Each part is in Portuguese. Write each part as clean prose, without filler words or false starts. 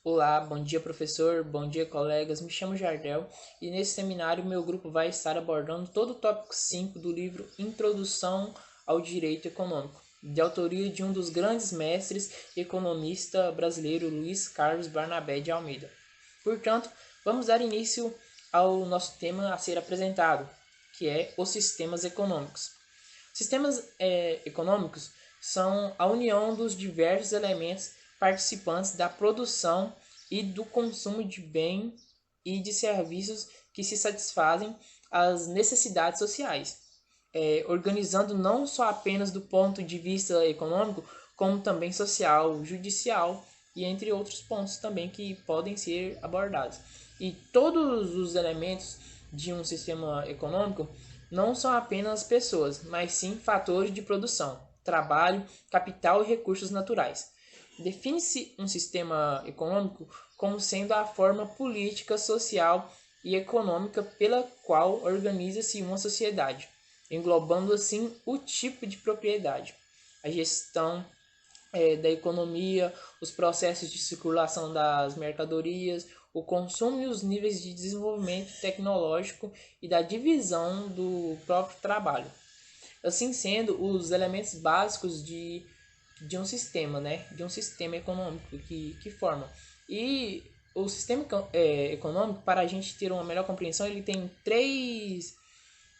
Olá, bom dia professor, bom dia colegas, me chamo Jardel e nesse seminário meu grupo vai estar abordando todo o tópico 5 do livro Introdução ao Direito Econômico, de autoria de um dos grandes mestres economista brasileiro Luiz Carlos Barnabé de Almeida. Portanto, vamos dar início ao nosso tema a ser apresentado, que é os sistemas econômicos. Sistemas econômicos são a união dos diversos elementos participantes da produção e do consumo de bens e de serviços que se satisfazem às necessidades sociais, organizando não só apenas do ponto de vista econômico, como também social, judicial e entre outros pontos também que podem ser abordados. E todos os elementos de um sistema econômico não são apenas pessoas, mas sim fatores de produção, trabalho, capital e recursos naturais. Define-se um sistema econômico como sendo a forma política, social e econômica pela qual organiza-se uma sociedade, englobando assim o tipo de propriedade, a gestão da economia, os processos de circulação das mercadorias, o consumo e os níveis de desenvolvimento tecnológico e da divisão do próprio trabalho. Assim sendo, os elementos básicos de um sistema, né? De um sistema econômico que forma. E o sistema econômico, para a gente ter uma melhor compreensão, ele tem três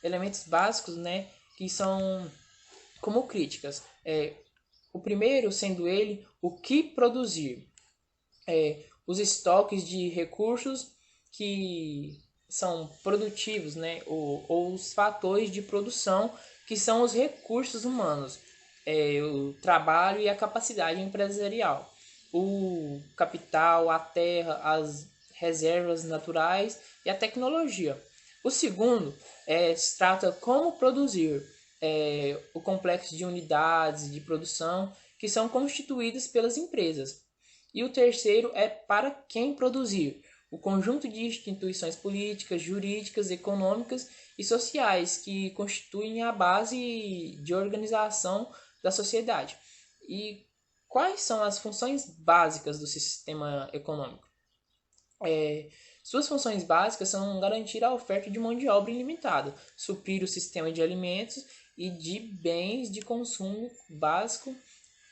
elementos básicos, né? Que são como críticas. O primeiro sendo ele o que produzir. Os estoques de recursos que são produtivos, né? Ou os fatores de produção que são os recursos humanos, o trabalho e a capacidade empresarial, o capital, a terra, as reservas naturais e a tecnologia. O segundo se trata como produzir, o complexo de unidades de produção que são constituídas pelas empresas. E o terceiro é para quem produzir, o conjunto de instituições políticas, jurídicas, econômicas e sociais que constituem a base de organização da sociedade. E quais são as funções básicas do sistema econômico? Suas funções básicas são garantir a oferta de mão de obra ilimitada, suprir o sistema de alimentos e de bens de consumo básico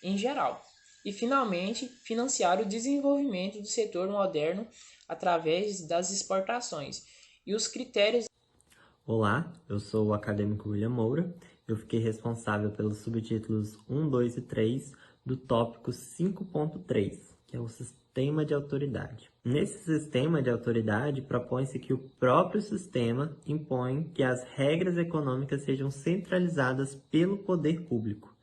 em geral. E, finalmente, financiar o desenvolvimento do setor moderno através das exportações. E os critérios. Olá, eu sou o acadêmico William Moura. Eu fiquei responsável pelos subtítulos 1, 2 e 3 do tópico 5.3, que é o sistema de autoridade. Nesse sistema de autoridade, propõe-se que o próprio sistema impõe que as regras econômicas sejam centralizadas pelo poder público.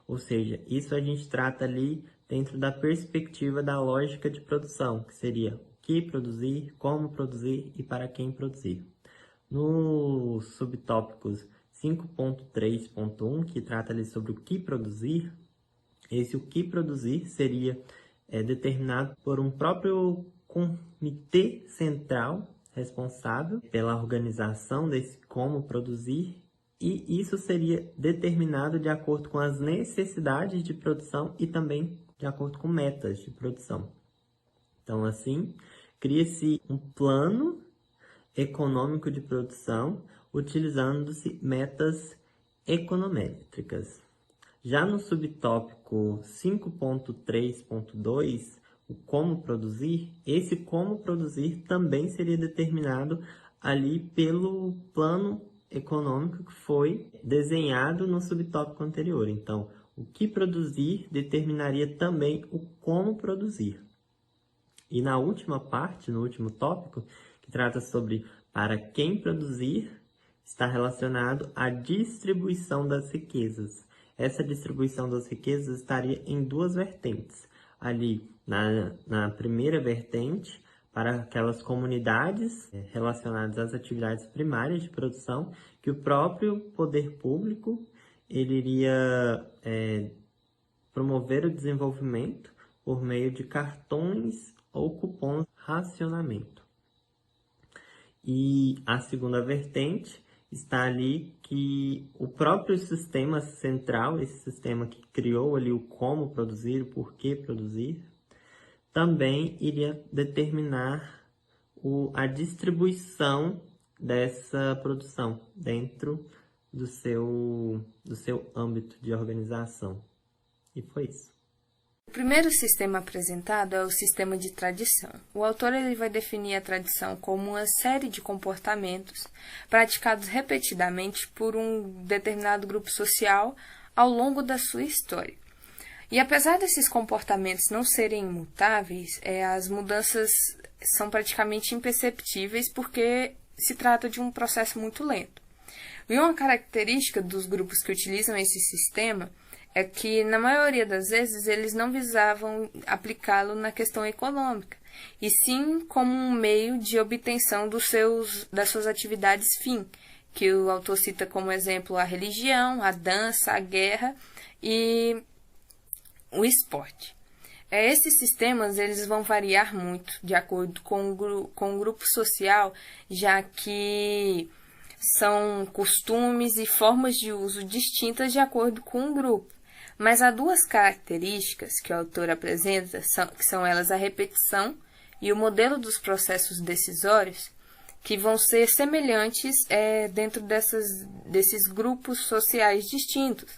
Ou seja, isso a gente trata ali dentro da perspectiva da lógica de produção, que seria o que produzir, como produzir e para quem produzir. Nos subtópicos 5.3.1, que trata ali sobre o que produzir, esse o que produzir seria determinado por um próprio comitê central responsável pela organização desse como produzir, e isso seria determinado de acordo com as necessidades de produção e também de acordo com metas de produção. Então, assim, cria-se um plano econômico de produção utilizando-se metas econométricas. Já no subtópico 5.3.2, o como produzir, esse como produzir também seria determinado ali pelo plano econômico que foi desenhado no subtópico anterior. Então, o que produzir determinaria também o como produzir. E na última parte, no último tópico, que trata sobre para quem produzir, está relacionado à distribuição das riquezas. Essa distribuição das riquezas estaria em duas vertentes. Ali, na primeira vertente, para aquelas comunidades relacionadas às atividades primárias de produção, que o próprio poder público ele iria promover o desenvolvimento por meio de cartões ou cupons de racionamento. E a segunda vertente está ali que o próprio sistema central, esse sistema que criou ali o como produzir, o porquê produzir, também iria determinar a distribuição dessa produção dentro do seu âmbito de organização. E foi isso. O primeiro sistema apresentado é o sistema de tradição. O autor ele vai definir a tradição como uma série de comportamentos praticados repetidamente por um determinado grupo social ao longo da sua história. E apesar desses comportamentos não serem imutáveis, as mudanças são praticamente imperceptíveis porque se trata de um processo muito lento. E uma característica dos grupos que utilizam esse sistema é que, na maioria das vezes, eles não visavam aplicá-lo na questão econômica, e sim como um meio de obtenção das suas atividades fim, que o autor cita como exemplo a religião, a dança, a guerra e o esporte. Esses sistemas eles vão variar muito de acordo com o grupo social, já que são costumes e formas de uso distintas de acordo com o grupo. Mas há duas características que o autor apresenta, que são elas a repetição e o modelo dos processos decisórios, que vão ser semelhantes dentro desses grupos sociais distintos.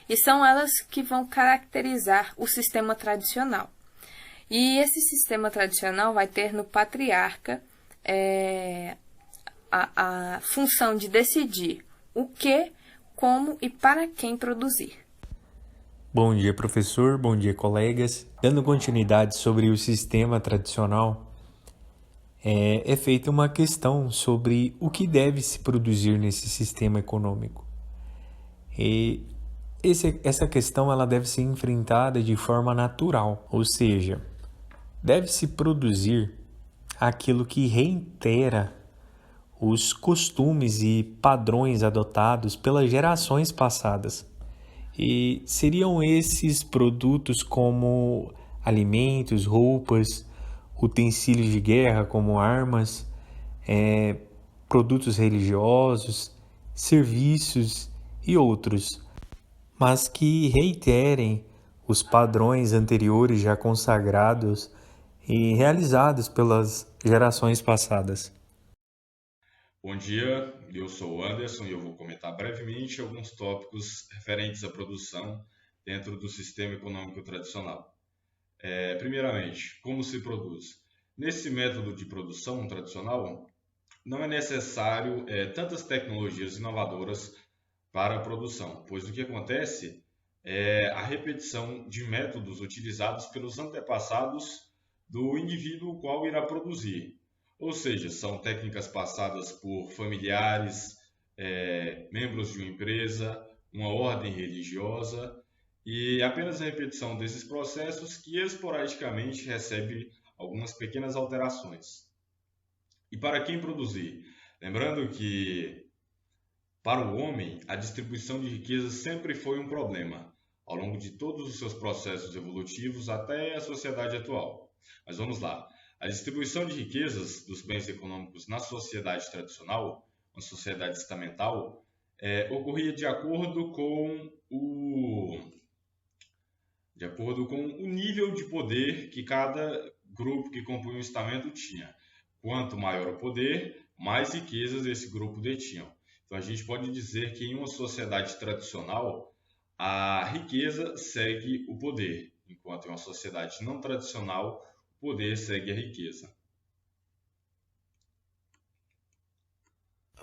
E são elas que vão caracterizar o sistema tradicional. E esse sistema tradicional vai ter no patriarca a função de decidir o que, como e para quem produzir. Bom dia, professor. Bom dia, colegas. Dando continuidade sobre o sistema tradicional, é feita uma questão sobre o que deve se produzir nesse sistema econômico. E essa questão ela deve ser enfrentada de forma natural, ou seja, deve-se produzir aquilo que reitera os costumes e padrões adotados pelas gerações passadas. E seriam esses produtos como alimentos, roupas, utensílios de guerra como armas, produtos religiosos, serviços e outros, mas que reiterem os padrões anteriores já consagrados e realizados pelas gerações passadas. Bom dia, eu sou o Anderson e eu vou comentar brevemente alguns tópicos referentes à produção dentro do sistema econômico tradicional. Primeiramente, como se produz? Nesse método de produção tradicional, não é necessário tantas tecnologias inovadoras para a produção, pois o que acontece é a repetição de métodos utilizados pelos antepassados do indivíduo o qual irá produzir. Ou seja, são técnicas passadas por familiares, membros de uma empresa, uma ordem religiosa, e apenas a repetição desses processos que esporadicamente recebe algumas pequenas alterações. E para quem produzir? Lembrando que, para o homem, a distribuição de riqueza sempre foi um problema, ao longo de todos os seus processos evolutivos até a sociedade atual. Mas vamos lá. A distribuição de riquezas dos bens econômicos na sociedade tradicional, uma sociedade estamental, ocorria de acordo com o nível de poder que cada grupo que compunha o estamento tinha. Quanto maior o poder, mais riquezas esse grupo detinha. Então a gente pode dizer que em uma sociedade tradicional, a riqueza segue o poder, enquanto em uma sociedade não tradicional, o poder segue a riqueza.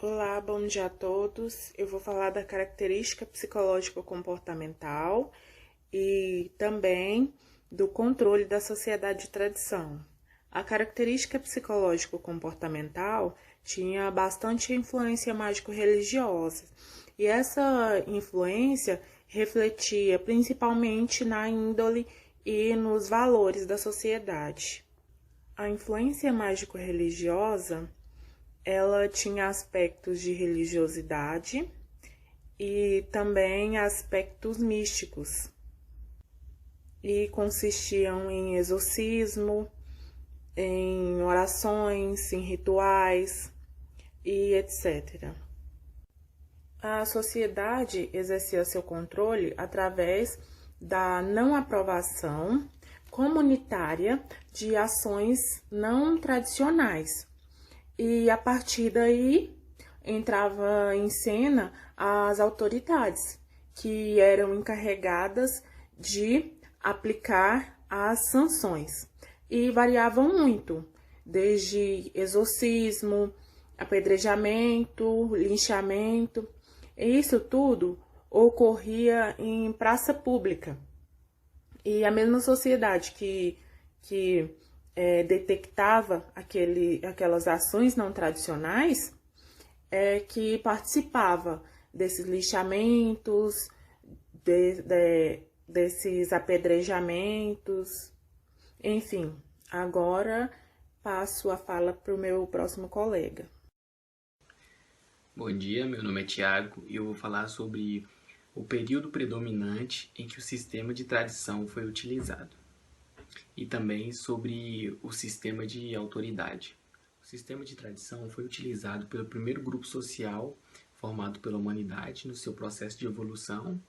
Olá, bom dia a todos. Eu vou falar da característica psicológico-comportamental e também do controle da sociedade de tradição. A característica psicológico-comportamental tinha bastante influência mágico-religiosa, e essa influência refletia principalmente na índole e nos valores da sociedade. A influência mágico-religiosa, ela tinha aspectos de religiosidade e também aspectos místicos, e consistiam em exorcismo, em orações, em rituais e etc. A sociedade exercia seu controle através da não aprovação comunitária de ações não tradicionais. E a partir daí entrava em cena as autoridades, que eram encarregadas de aplicar as sanções. E variavam muito, desde exorcismo, apedrejamento, linchamento. E isso tudo ocorria em praça pública. E a mesma sociedade que detectava aquelas ações não tradicionais que participava desses lixamentos, desses apedrejamentos, enfim. Agora passo a fala para o meu próximo colega. Bom dia, meu nome é Tiago e eu vou falar sobre o período predominante em que o sistema de tradição foi utilizado e também sobre o sistema de autoridade. O sistema de tradição foi utilizado pelo primeiro grupo social formado pela humanidade no seu processo de evolução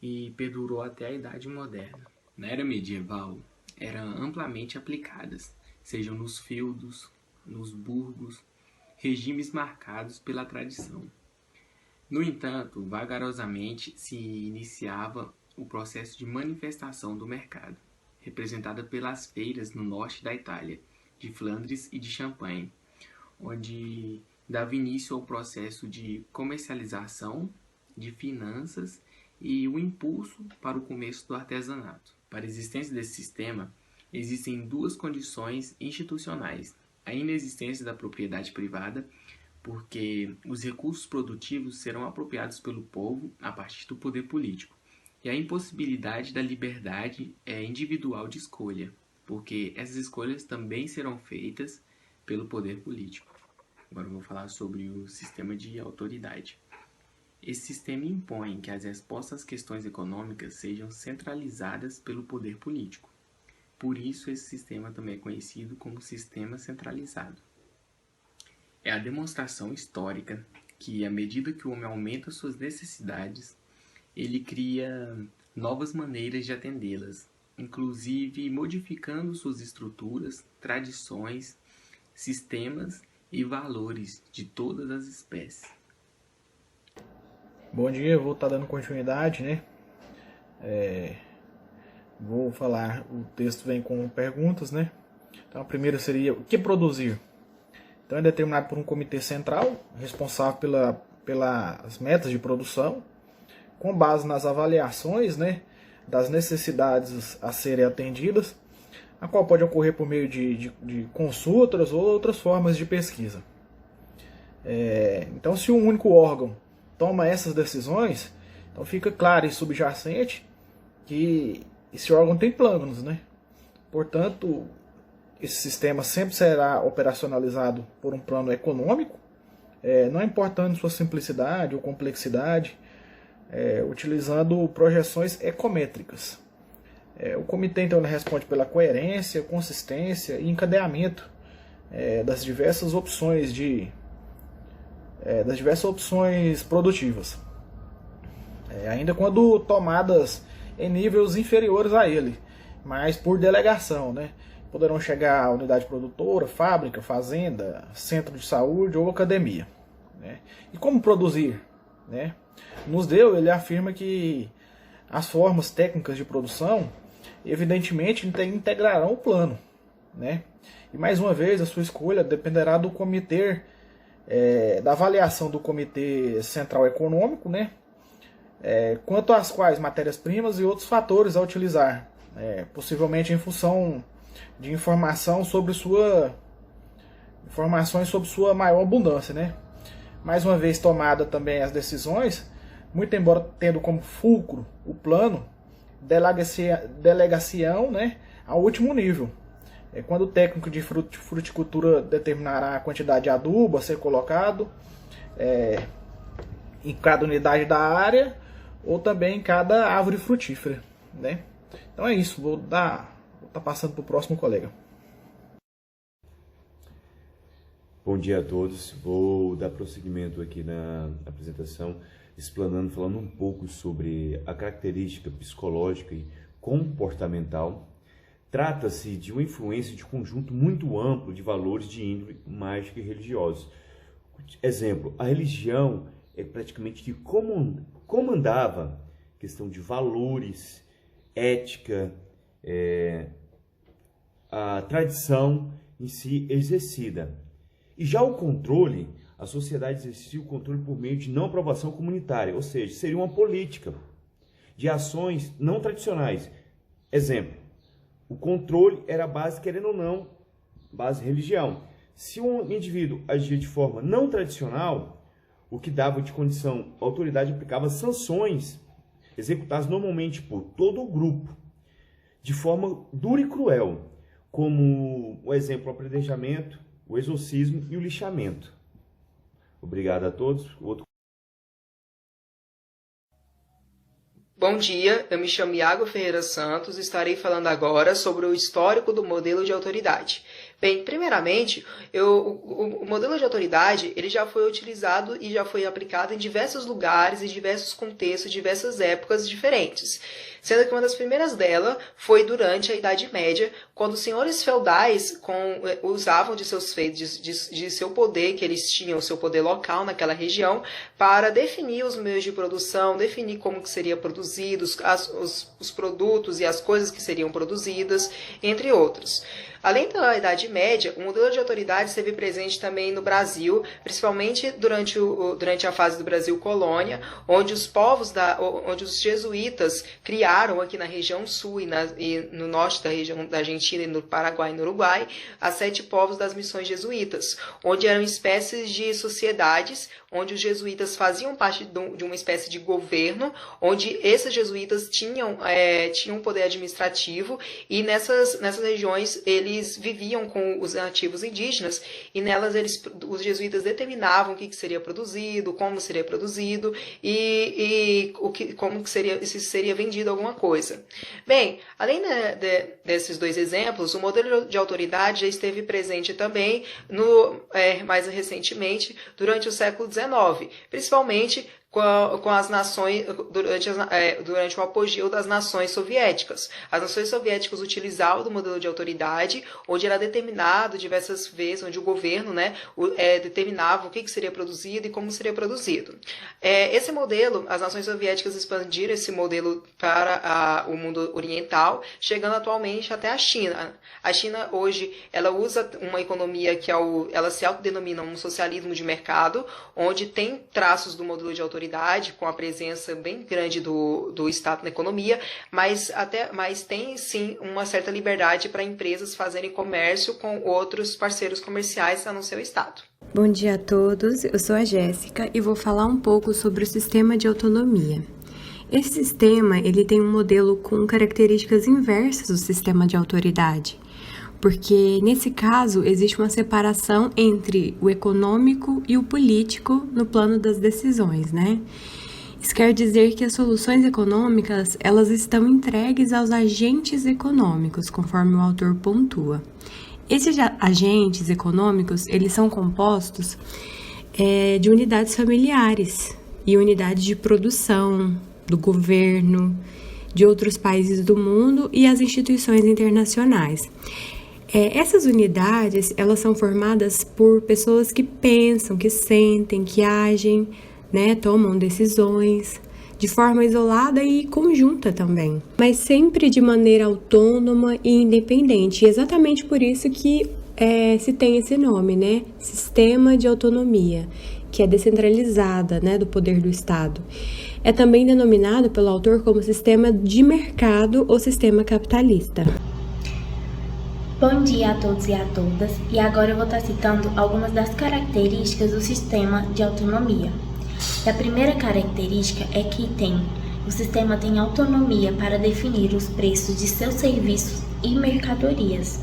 e perdurou até a Idade Moderna. Na era medieval, eram amplamente aplicadas, sejam nos feudos, nos burgos, regimes marcados pela tradição. No entanto, vagarosamente se iniciava o processo de manifestação do mercado, representada pelas feiras no norte da Itália, de Flandres e de Champagne, onde dava início ao processo de comercialização, de finanças e o impulso para o começo do artesanato. Para a existência desse sistema, existem duas condições institucionais: a inexistência da propriedade privada, porque os recursos produtivos serão apropriados pelo povo a partir do poder político, e a impossibilidade da liberdade individual de escolha, porque essas escolhas também serão feitas pelo poder político. Agora eu vou falar sobre o sistema de autoridade. Esse sistema impõe que as respostas às questões econômicas sejam centralizadas pelo poder político. Por isso, esse sistema também é conhecido como sistema centralizado. É a demonstração histórica que, à medida que o homem aumenta suas necessidades, ele cria novas maneiras de atendê-las, inclusive modificando suas estruturas, tradições, sistemas e valores de todas as espécies. Bom dia, eu vou estar dando continuidade, né? Vou falar, o texto vem com perguntas, né? Então a primeira seria: o que produzir? Então é determinado por um comitê central, responsável pelas metas de produção, com base nas avaliações, né, das necessidades a serem atendidas, a qual pode ocorrer por meio de consultas ou outras formas de pesquisa. Então, se um único órgão toma essas decisões, então fica claro e subjacente que esse órgão tem planos, né? Portanto, esse sistema sempre será operacionalizado por um plano econômico, não importando sua simplicidade ou complexidade, utilizando projeções ecométricas. O comitê então responde pela coerência, consistência e encadeamento das diversas opções produtivas, ainda quando tomadas em níveis inferiores a ele, mas por delegação, né? Poderão chegar à unidade produtora, fábrica, fazenda, centro de saúde ou academia, né? E como produzir, né? Ele afirma que as formas técnicas de produção evidentemente integrarão o plano, né? E mais uma vez a sua escolha dependerá do comitê, da avaliação do comitê central econômico, né? Quanto às quais matérias-primas e outros fatores a utilizar, possivelmente em função de informações sobre sua maior abundância, né? Mais uma vez tomada também as decisões, muito embora tendo como fulcro o plano, delegação, né, ao último nível. Quando o técnico de fruticultura determinará a quantidade de adubo a ser colocado em cada unidade da área, ou também em cada árvore frutífera, né? Então é isso, vou estar passando para o próximo colega. Bom dia a todos, vou dar prosseguimento aqui na apresentação, falando um pouco sobre a característica psicológica e comportamental Trata-se de uma influência de conjunto muito amplo de valores de índole mágica e religiosos. Exemplo, a religião é praticamente que comandava questão de valores, ética, a tradição em si exercida. E já o controle, a sociedade exercia o controle por meio de não aprovação comunitária, ou seja, seria uma política de ações não tradicionais. Exemplo, o controle era a base, querendo ou não, base religião. Se um indivíduo agia de forma não tradicional, o que dava de condição, a autoridade aplicava sanções executadas normalmente por todo o grupo, de forma dura e cruel, como o exemplo, o apedrejamento, o exorcismo e o lixamento. Obrigado a todos. Bom dia, eu me chamo Iago Ferreira Santos e estarei falando agora sobre o histórico do modelo de autoridade. Bem, primeiramente, o modelo de autoridade ele já foi utilizado e já foi aplicado em diversos lugares, em diversos contextos, diversas épocas diferentes. Sendo que uma das primeiras delas foi durante a Idade Média, quando os senhores feudais usavam de seus feitos, de seu poder, que eles tinham, o seu poder local naquela região, para definir os meios de produção, definir como que seria produzidos, os produtos e as coisas que seriam produzidas, entre outros. Além da Idade Média, o modelo de autoridade esteve presente também no Brasil, principalmente durante a fase do Brasil colônia, onde onde os jesuítas criaram aqui na região sul e no norte da região da Argentina e no Paraguai e no Uruguai, as 7 povos das missões jesuítas, onde eram espécies de sociedades, onde os jesuítas faziam parte de uma espécie de governo, onde esses jesuítas tinham um poder administrativo e nessas regiões eles viviam com os nativos indígenas e nelas os jesuítas determinavam o que seria produzido, como seria produzido e como que seria, se seria vendido alguma coisa. Bem, além desses 2 exemplos, o modelo de autoridade já esteve presente também mais recentemente durante o século XIX, principalmente com as nações durante o apogeu das nações soviéticas. As nações soviéticas utilizavam do modelo de autoridade, onde era determinado diversas vezes, onde o governo determinava o que seria produzido e como seria produzido. Esse modelo, as nações soviéticas expandiram esse modelo para o mundo oriental, chegando atualmente até a China. A China hoje ela usa uma economia que ela se autodenomina um socialismo de mercado, onde tem traços do modelo de autoridade, com a presença bem grande do Estado na economia, mas tem sim uma certa liberdade para empresas fazerem comércio com outros parceiros comerciais a não ser o Estado. Bom dia a todos, eu sou a Jéssica e vou falar um pouco sobre o sistema de autonomia. Esse sistema ele tem um modelo com características inversas do sistema de autoridade, porque nesse caso existe uma separação entre o econômico e o político no plano das decisões, né? Isso quer dizer que as soluções econômicas elas estão entregues aos agentes econômicos, conforme o autor pontua. Esses agentes econômicos eles são compostos de unidades familiares e unidades de produção do governo, de outros países do mundo e as instituições internacionais. Essas unidades, elas são formadas por pessoas que pensam, que sentem, que agem, né, tomam decisões de forma isolada e conjunta também, mas sempre de maneira autônoma e independente. E exatamente por isso que se tem esse nome, né, Sistema de Autonomia, que é descentralizada, né, do poder do Estado. É também denominado pelo autor como sistema de mercado ou sistema capitalista. Bom dia a todos e a todas, e agora eu vou estar citando algumas das características do sistema de autonomia. A primeira característica é que o sistema tem autonomia para definir os preços de seus serviços e mercadorias.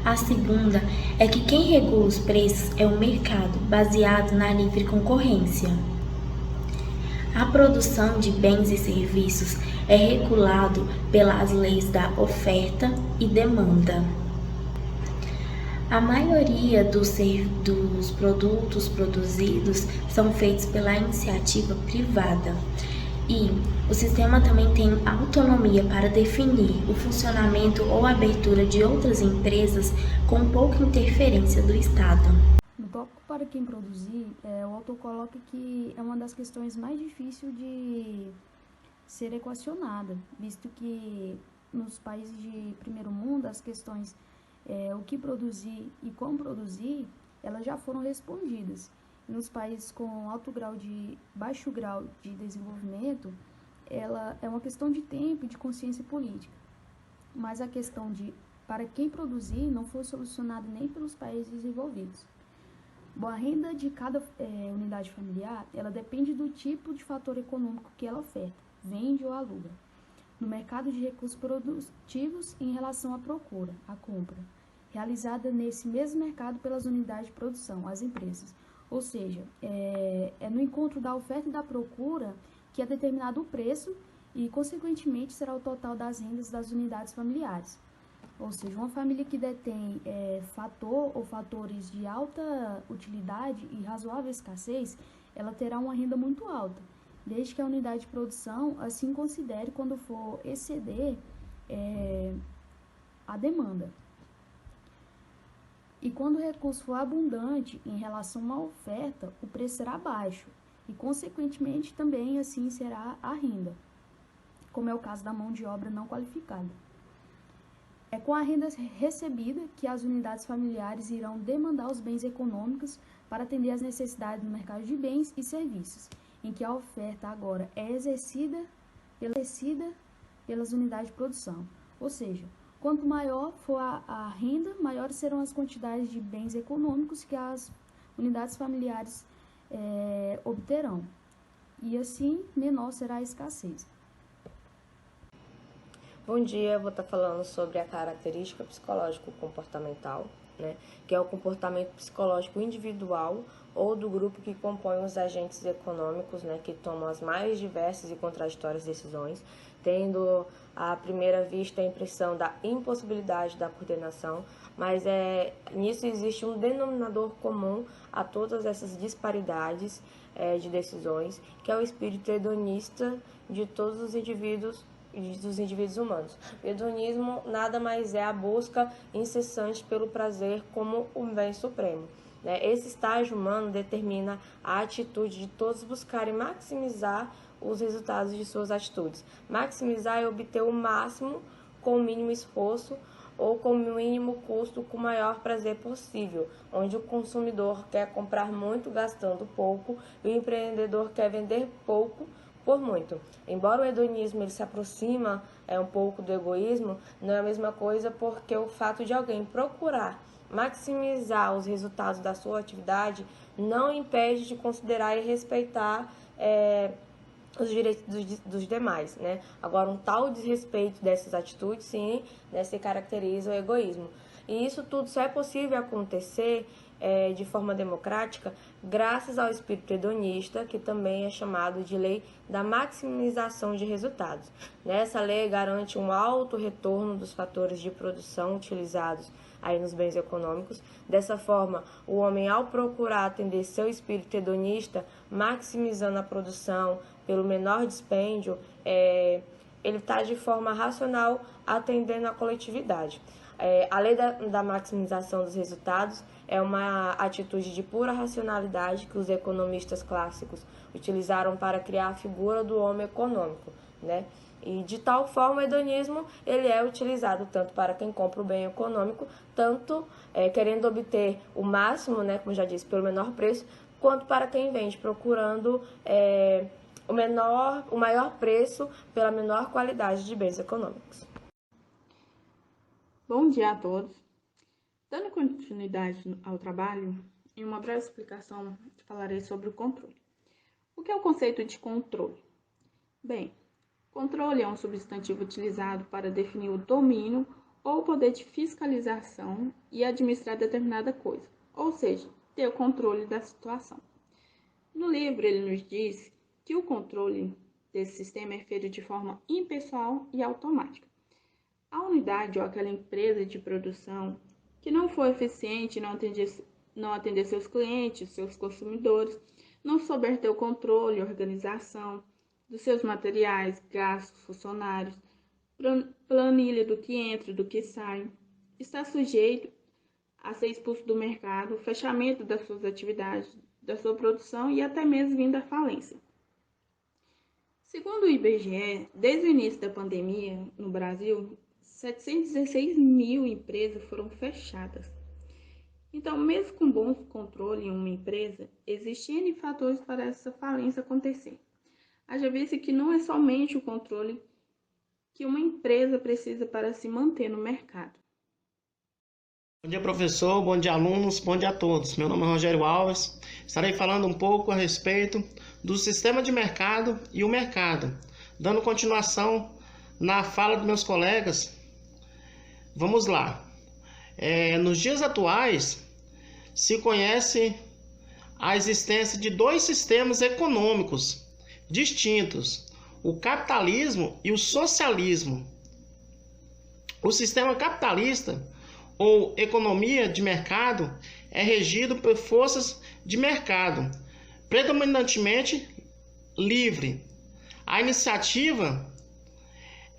A segunda é que quem regula os preços é o mercado, baseado na livre concorrência. A produção de bens e serviços é regulado pelas leis da oferta e demanda. A maioria dos produtos produzidos são feitos pela iniciativa privada. E o sistema também tem autonomia para definir o funcionamento ou abertura de outras empresas com pouca interferência do Estado. No tópico para quem produzir, o autor coloca que é uma das questões mais difíceis de ser equacionada, visto que nos países de primeiro mundo as questões o que produzir e como produzir, elas já foram respondidas. E nos países com baixo grau de desenvolvimento, ela é uma questão de tempo e de consciência política. Mas a questão de para quem produzir não foi solucionada nem pelos países desenvolvidos. Bom, a renda de cada unidade familiar, ela depende do tipo de fator econômico que ela oferta, vende ou aluga, no mercado de recursos produtivos em relação à procura, à compra, realizada nesse mesmo mercado pelas unidades de produção, as empresas. Ou seja, é no encontro da oferta e da procura que é determinado o preço e, consequentemente, será o total das rendas das unidades familiares. Ou seja, uma família que detém fator ou fatores de alta utilidade e razoável escassez, ela terá uma renda muito alta, desde que a unidade de produção assim considere quando for exceder a demanda. E quando o recurso for abundante em relação à oferta, o preço será baixo e, consequentemente, também assim será a renda, como é o caso da mão de obra não qualificada. É com a renda recebida que as unidades familiares irão demandar os bens econômicos para atender às necessidades no mercado de bens e serviços, em que a oferta agora é exercida pelas unidades de produção. Ou seja, quanto maior for a renda, maiores serão as quantidades de bens econômicos que as unidades familiares obterão. E assim, menor será a escassez. Bom dia, eu vou estar falando sobre a característica psicológico-comportamental, que é o comportamento psicológico individual ou do grupo que compõe os agentes econômicos, que tomam as mais diversas e contraditórias decisões, tendo à primeira vista a impressão da impossibilidade da coordenação, mas nisso existe um denominador comum a todas essas disparidades de decisões, que é o espírito hedonista de todos os indivíduos humanos. O hedonismo nada mais é a busca incessante pelo prazer como um bem supremo. Esse estágio humano determina a atitude de todos buscarem maximizar os resultados de suas atitudes. Maximizar é obter o máximo com o mínimo esforço ou com o mínimo custo com o maior prazer possível, onde o consumidor quer comprar muito gastando pouco e o empreendedor quer vender pouco por muito. Embora o hedonismo ele se aproxima um pouco do egoísmo, não é a mesma coisa, porque o fato de alguém procurar maximizar os resultados da sua atividade não impede de considerar e respeitar os direitos dos demais, Agora, um tal desrespeito dessas atitudes, sim, se caracteriza o egoísmo. E isso tudo só é possível acontecer de forma democrática graças ao espírito hedonista, que também é chamado de lei da maximização de resultados. Essa lei garante um alto retorno dos fatores de produção utilizados aí nos bens econômicos. Dessa forma, o homem, ao procurar atender seu espírito hedonista, maximizando a produção pelo menor dispêndio, ele está de forma racional atendendo a coletividade. A lei da maximização dos resultados é uma atitude de pura racionalidade que os economistas clássicos utilizaram para criar a figura do homem econômico, E de tal forma o hedonismo ele é utilizado tanto para quem compra o bem econômico, tanto querendo obter o máximo, como já disse, pelo menor preço, quanto para quem vende procurando o maior preço pela menor qualidade de bens econômicos. Bom dia a todos. Dando continuidade ao trabalho, em uma breve explicação, falarei sobre o controle. O que é o conceito de controle? Bem, controle é um substantivo utilizado para definir o domínio ou o poder de fiscalização e administrar determinada coisa, ou seja, ter o controle da situação. No livro, ele nos diz que o controle desse sistema é feito de forma impessoal e automática. A unidade ou aquela empresa de produção que não for eficiente, não atender seus clientes, seus consumidores, não souber ter o controle, organização, dos seus materiais, gastos, funcionários, planilha do que entra e do que sai. Está sujeito a ser expulso do mercado, fechamento das suas atividades, da sua produção e até mesmo vindo à falência. Segundo o IBGE, desde o início da pandemia no Brasil, 716 mil empresas foram fechadas. Então, mesmo com bom controle em uma empresa, existem N fatores para essa falência acontecer. Haja vista que não é somente o controle que uma empresa precisa para se manter no mercado. Bom dia, professor, bom dia, alunos, bom dia a todos. Meu nome é Rogério Alves. Estarei falando um pouco a respeito do sistema de mercado e o mercado. Dando continuação na fala dos meus colegas, vamos lá. Nos dias atuais, se conhece a existência de dois sistemas econômicos distintos, o capitalismo e o socialismo. O sistema capitalista, ou economia de mercado, é regido por forças de mercado, predominantemente livre. A iniciativa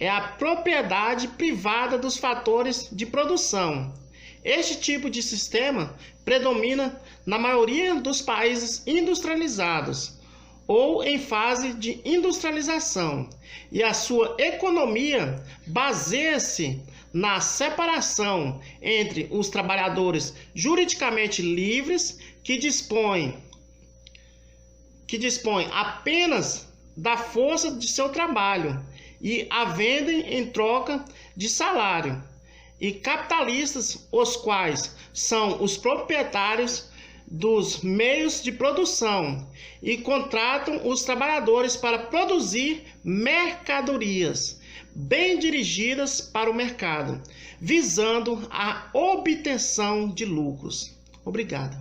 é a propriedade privada dos fatores de produção. Este tipo de sistema predomina na maioria dos países industrializados ou em fase de industrialização, e a sua economia baseia-se na separação entre os trabalhadores juridicamente livres que dispõem apenas da força de seu trabalho e a vendem em troca de salário, e capitalistas, os quais são os proprietários dos meios de produção e contratam os trabalhadores para produzir mercadorias bem dirigidas para o mercado, visando a obtenção de lucros. Obrigado.